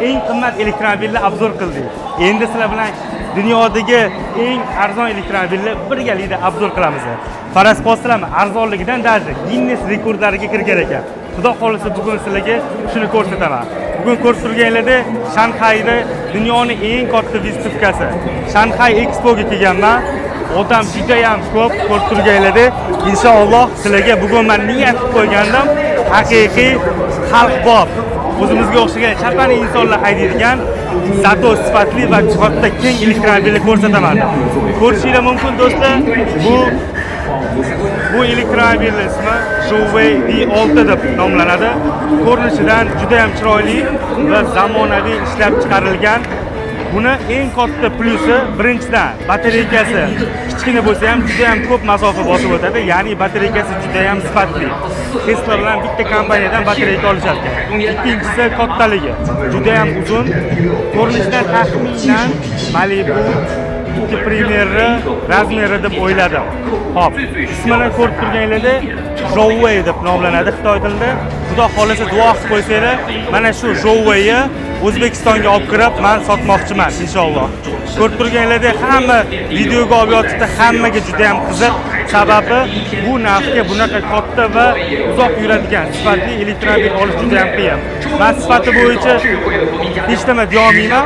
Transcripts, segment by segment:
eng qimmat elektromobilni obzor qildik. Endi sizlar bilan dunyodagi eng arzon elektromobilni birgalikda obzor qilamiz. Faraz Postrami arzonligidan даже Guinness rekordlariga kirgan ekan. Xudo xolisa bugun sizlarga shuni ko'rsataman. Bugun ko'rib turganlarda Shanxayda dunyoning eng katta vystavkasi Shanxay Expo'ga kelganman. Odam juda ham ko'p ko'rib turganlarda, inshaalloh sizlarga bugun men niyat qilib qo'ygandim. Haqiqiy xalqbop, o'zimizga o'xshagan chapani insonlar haydaydigan zato sifatli va katta keng elektromobilni ko'rsataman. Ko'rishinglar mumkin do'stlar, bu elektromobilning ismi Showway V6 deb nomlanadi. Ko'rinishidan juda ham chiroyli va zamonaviy ishlab chiqarilgan. Buni eng katta plyusi birinchidan batareykasi kichkina bo'lsa ham juda ham ko'p masofa bosib o'tadi, ya'ni batareykasi juda ham sifatli. Tesla bilan bitta kompaniyadan batareyka olishadi. Ikkinchisi kattaligi, juda ham uzun. Ko'rinishidan taxminan Malibu 2 Premier'i razmeri deb o'yladim. Xo'p, ismini ko'rib turganlarda Showway deb nomlanadi xitoy tilida. Xudo xolisa duo qilib qo'ysanglar, mana shu Showwayni O'zbekistonga olib kirib, men sotmoqchiman inshaalloh. Ko'rib turganlarda hamma videoga olib yotibdi, hammaga juda ham qiziq. Sababi bu narxga bunaqa katta va uzoq yuradigan sifatli elektromobil olish juda ham qiyin. Men sifati bo'yicha hech nima deya olmayman.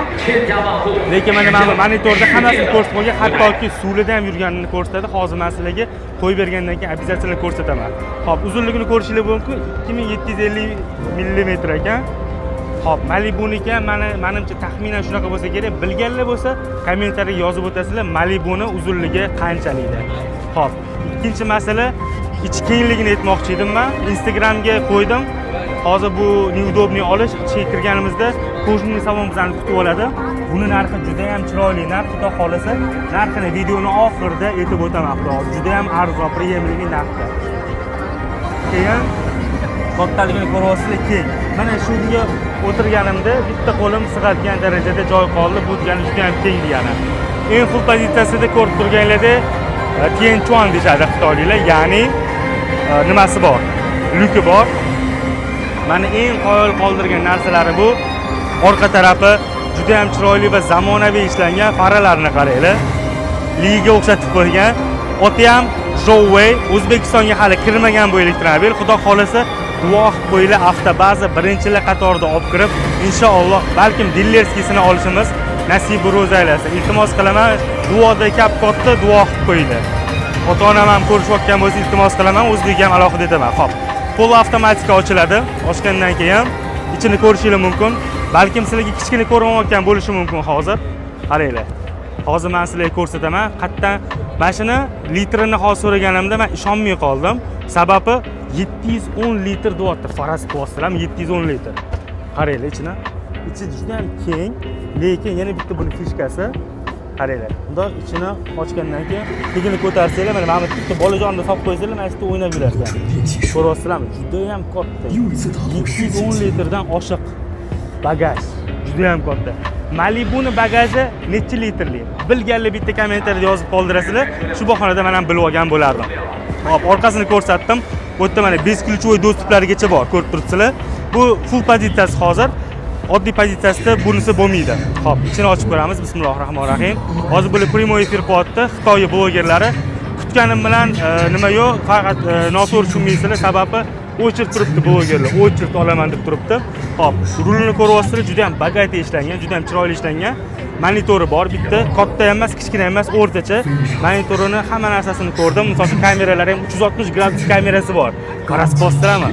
Lekin mana monitorda hammasini ko'rsatib qo'ygan, hattoki suvida ham yurganini ko'rsatadi. Hozir men sizlarga qo'yib bergandan keyin obyatsiyalar ko'rsataman. Xo'p, uzunligini ko'rishingiz mumkin, 2750 mm ekan. Xo'p, Malibuniki menimcha taxminan shunaqa bo'lsa kerak. Bilganlar bo'lsa, kommentariyaga yozib o'tasizlar, Malibuni uzunligi qanchalikda. Xo'p, ikkinchi masala ichi kengligini aytmoqchi edim men. Instagramga qo'ydim. Hozir bu neudobniy olish, ichiga kirganimizda qo'shni salon bizani kutib oladi. Buni narxi juda ham chiroyli narx, xudo xolasa, narxini videoni oxirida aytib o'taman. Juda ham arzon, premiyali narxda. Keyin kattaligini ko'ryapsizlar, keng. Mana shunga o'tirganimda bitta qo'lim sig'adigan darajada joy qoldi. Bu degani juda ham keng degani. Eng full pozitsiyasida ko'rib turganlarda Tianchuan deyishadi xitoyliklar, ya'ni nimasi bor? Lyuki bor. Mana eng qoyil qoldirgan narsalari bu. Orqa tarafi juda ham chiroyli va zamonaviy ishlangan faralarni qaranglar. Liga o'xshatib qo'ygan. Oti ham Showway, O'zbekistonga hali kirmagan bu elektromobil. Xudo xolasa duo qilib qo'yinglar, avtobaza birinchilar qatorida olib kirib, inshaalloh balkim dillerskiysini olishimiz nasib ro'z aylasin. Iltimos qilaman, duoda kap katta duo qilib qo'yinglar. Ota-onam ham ko'rishayotgan bo'lsa, iltimos qilaman, o'zbek ham alohida aytaman. Xo'p, pol avtomatika ochiladi. Ochgandan keyin ichini ko'rishingiz mumkin. Balkim sizlarga kichkina ko'rinmayotgan bo'lishi mumkin hozir. Qaranglar. Hozir men sizlarga ko'rsataman. Qatdan mashina litrini hozir so'raganimda men ishonmay qoldim. Sababi 710 litr deyapti. Faraz Postrami 710 litr. Qaranglar ichini. Ichi juda ham keng, lekin yana bitta buni fishkasi. Qaranglar. Bundoq ichini ochgandan keyin tegini ko'tarsanglar, mana bitta bolajonni solib qo'ysanglar, mana shu o'ynab yurarkan. Ko'ryapsizlarmi? Juda ham katta. 710 litrdan oshiq bagaj. Juda ham katta. Malibuni bagaji necha litrli? Bilganlar bitta kommentariyada yozib qoldirasizlar. Shu bahonada men ham bilib olgan bo'lardim. Hop, orqasini ko'rsatdim. Bu yerda mana beskilchovoy do'stliklarigacha bor, ko'rib turibsizlar. Bu full pozitsiyasi hozir. Oddiy pozitsiyasida bunisi bo'lmaydi. Hop, ichini ochib ko'ramiz. Bismillahirrohmanirrohim. Hozir bu primoy efir qilyapti. Xitoy blogerlari kutganim bilan nima yo'q, faqat noto'g'ri tushunmaysizlar, sababi o'chirib turibdi blogerlar. O'chirib olaman deb turibdi. Hop, rulini ko'ryapsizlar, juda ham bagayta ishlangan, juda ham chiroyli ishlangan. Monitori bor, bitta katta emas, kichkina emas, o'rtacha. Monitorini hamma narsasini ko'rdim. Masalan, kameralari ham 360 gradus kamerasi bor. Faraz Postrami.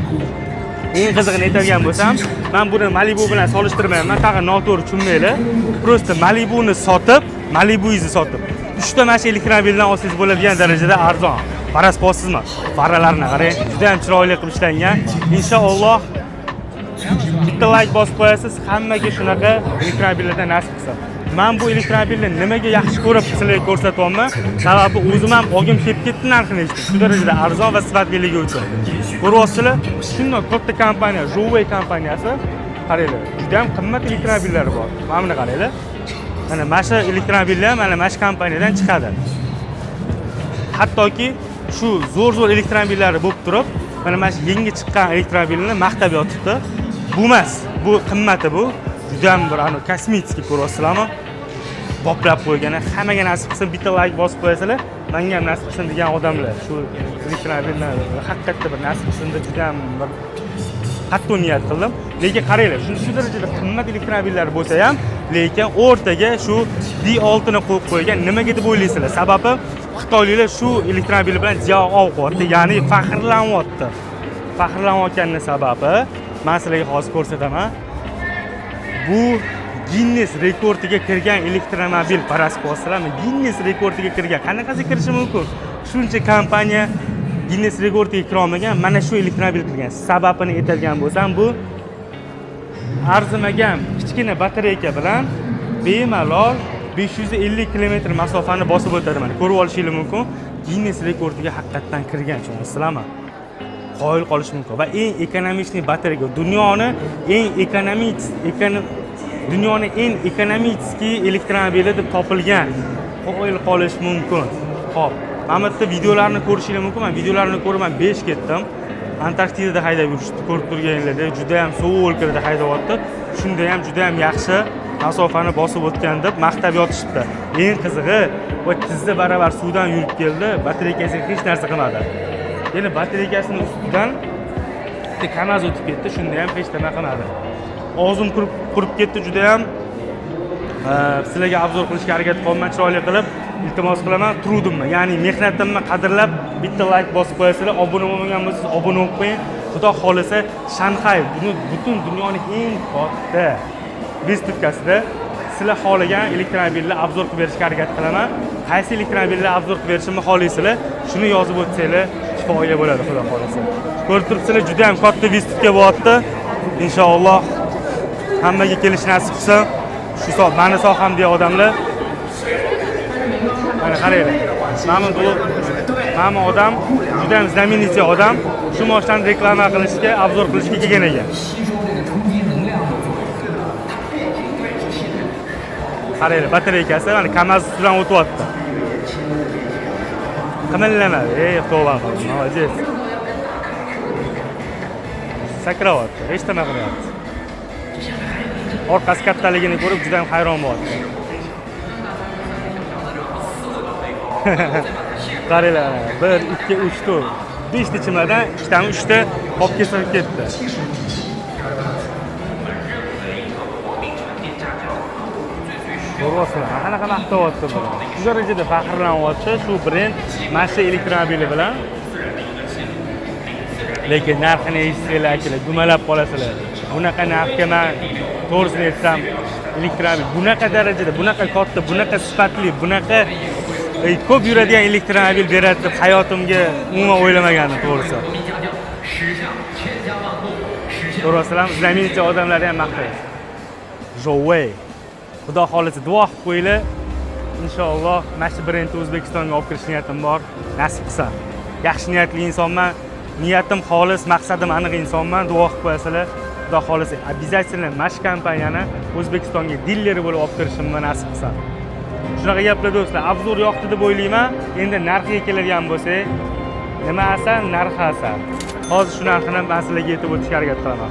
Eng qizig'ini aytadigan bo'lsam, men buni Malibu bilan solishtirmayman. Tag'in noto'g'ri tushunmanglar. Prosta Malibuni sotib, Malibu'ni sotib, 3 ta mashina elektromobildan olsangiz bo'ladigan darajada arzon. Faraz Postrami. Faralarni qarang, juda ham chiroyli qilib ishlangan. Inshaalloh bitta like bosib qo'yasiz, hammaga shunaqa elektromobillardan nasib qilsin. Men bu elektromobilni nimaga yaxshi ko'rib sizlarga ko'rsatyapman? Sababi o'zim ham olgim kelib ketdi narxini eshitib. Shu darajada arzon va sifatliligi uchun. Ko'ryapsizlar, shunday katta kompaniya, Showway kompaniyasi, qaranglar, juda ham qimmat elektromobillari bor. Mana buni qaranglar. Mana masha elektromobillar mana mash kompaniyadan chiqadi. Hattoki shu zo'r elektromobillari bo'lib turib, mana mash yangi chiqqan elektromobilni maqtab yotibdi. Bu emas, bu qimmati bu. juda ham bir kosmetik ko'ryapsizlarmi? Boplab qo'ygan. Hammaga nasib qilsin bitta like bosib qo'yasizlar. Menga ham nasib qilsin degan odamlar shu elektromobilni haqiqatda bir nasib qilsin deb juda ham bir qattiq niyat qildim. Lekin qaranglar, shu darajada qimmat elektromobillar bo'lsa ham, lekin o'rtaga shu D6 ni qo'yib qo'ygan. Nimaga deb o'ylaysizlar? Sababi xitoyliklar shu elektromobil bilan javob qilyapti, ya'ni faxrlanyapti. Faxrlanayotganining sababi men sizlarga hozir ko'rsataman. Bu Guinness rekordiga kirgan elektromobil paras qo'yasizlarmi? Guinness rekordiga kirgan. Qanaqasi kirishi mumkin? Shuncha kompaniya Guinness rekordiga kira olmagan, mana shu elektromobil kirgan. Sababini aytadigan bo'lsam, bu arzimagan kichkina batareyka bilan bemalol 550 km masofani bosib o'tadi. Mana ko'rib olishingiz mumkin. Guinness rekordiga haqiqatan kirgan, tushunasizlarmi? Qoyil qolish mumkin va eng ekonomik batareyka, dunyoning eng ekonomik elektromobili deb topilgan. Qoyil qolish mumkin. Xo'p, mana bu videolarni ko'rishingiz mumkin. Men videolarni ko'rib 5 ketdim. Antarktidada haydab yurishdi, ko'rib turganinglarda juda ham sovuq o'lkada haydayapti. Shunda ham juda ham yaxshi masofani bosib o'tgan deb maqtab yotishibdi. Eng qizig'i, va tizza baravar suvdan yurib keldi, batareykasiga hech narsa qilmadi. Yana batareykasining ustidan kanaz o'tib ketdi, shunda ham hech nima qilmadi. Og'zim qurib ketdi, juda ham sizlarga obzor qilishga harakat qilaman, chiroyli qilib. Iltimos qilaman, turudimmi, ya'ni mehnatimni qadrlab bitta like bosib qo'yasizlar, obuna bo'lmagan bo'lsangiz obuna bo'lib qo'ying. Xudo xolisa Shanxay butun dunyoning eng katta vystavkasida sizlar xohlagan elektromobilni obzor qilib berishga harakat qilaman. Qaysi elektromobilni obzor qilib berishimni xohlaysizlar, shuni yozib o'tsanglar kifoya bo'ladi, xudo xolisa. Ko'rib turibsizlar, juda ham katta vystavka bo'lyapti. Inshaalloh hammaga kelish nasib qilsin. Shu meni sohamdagi odamlar mana qaranglar. Mana odam juda ham знаменитый odam. Shu mashinani reklama qilishga, obzor qilishga kelgan ekan. Qaranglar, batareykasi mana kamaz ustidan o'tyapti. Qimillamadi. Tavba qildim. Молодец. Sakrayapti, hech nima qilyapti. Orqasi kattaligini ko'rib juda ham hayron bo'lyapti. Qaranglar, 1, 2, 3 ta 5 ta chimadan 2 tani 3 ta qolib ketdi. Ko'ryapsizlar, qanaqa maqtayapti bu. Shu darajada faxrlanyapti shu brend mana shu elektromobili bilan. Lekin narxini eshitsanglar, akalar, dumalab qolasizlar. Bunaqa narxga men to'g'risini aytsam, elektromobil bunaqa darajada, bunaqa katta, bunaqa sifatli, bunaqa ko'p yuradigan elektromobil beradi deb hayotimga umuman o'ylamagandim, to'g'risi. Ko'ryapsizlarmi, знаменитый odamlarni ham maqtaydi. Jouwei. Xudo xolisa duo qilib qo'yinglar. Inshaalloh mana shu brendni O'zbekistonga olib kirish niyatim bor. Nasib qilsa. Yaxshi niyatli insonman. Niyatim xolis, maqsadim aniq insonman. Duo qilib qo'yasizlar. Xudo xolisa обязательно mana shu kompaniyani O'zbekistonga dilleri bo'lib olib kirishimni nasib qilsa. Shunaqa gaplar do'stlar, obzor yoqdi deb o'ylayman. Endi narxiga keladigan bo'lsak, nima asan, narxi asan. Hozir shu narxini men sizlarga aytib o'tishga harakat qilaman.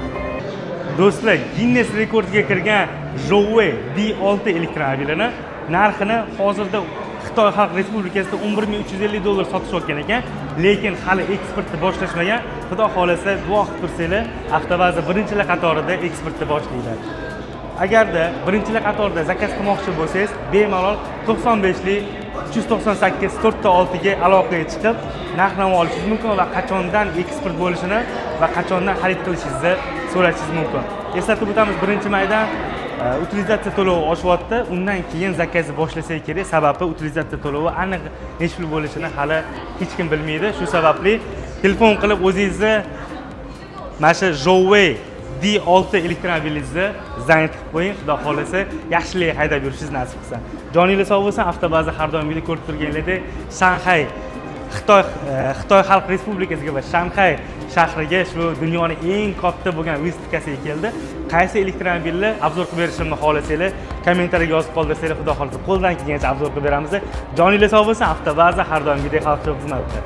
Do'stlar, Guinness rekordiga kirgan Jouwei D6 elektromobilini narxini hozirda Xitoy Xalq Respublikasida $11,350 sotishayotgan ekan, lekin hali eksportni boshlashmagan. Xudo xolasa duo qilib tursanglar, avtovazi birinchilar qatorida eksportni boshlaydi. Agarda birinchilar qatorida zakaz qilmoqchi bo'lsangiz, bemalol 95 lik 398 406 ga aloqaga chiqib, narx-navo olishingiz mumkin va qachondan eksport bo'lishini va qachondan xarid qilishingizni so'rashingiz mumkin. Eslatib o'tamiz, 1-maydan utilizatsiya to'lovi oshyapti. Undan keyin zakazni boshlasak kerak. Sababi utilizatsiya to'lovi aniq necha pul bo'lishini hali hech kim bilmaydi. Shu sababli telefon qilib o'zingizni mana shu Jouwei D6 elektromobilingizni zayn qilib qo'ying. Xudo xolasa yaxshilik haydab yurishingiz nasib qilsa. Joningiz sog' bo'lsin. Avtobaza har doimgidek ko'rib turganinglardek Shanxay Xitoy Xalq Respublikasiga va Shanxay shahriga shu dunyoning eng katta bo'lgan vystavkasiga keldi. Qaysi elektromobilni obzor qilib berishimni xohlasanglar, kommentariyga yozib qoldirsanglar, xudo xolasa qo'ldan kelgancha obzor qilib beramiz. Joningiz sog' bo'lsin. Avtobaza har doimgidek xalqqa xizmatda.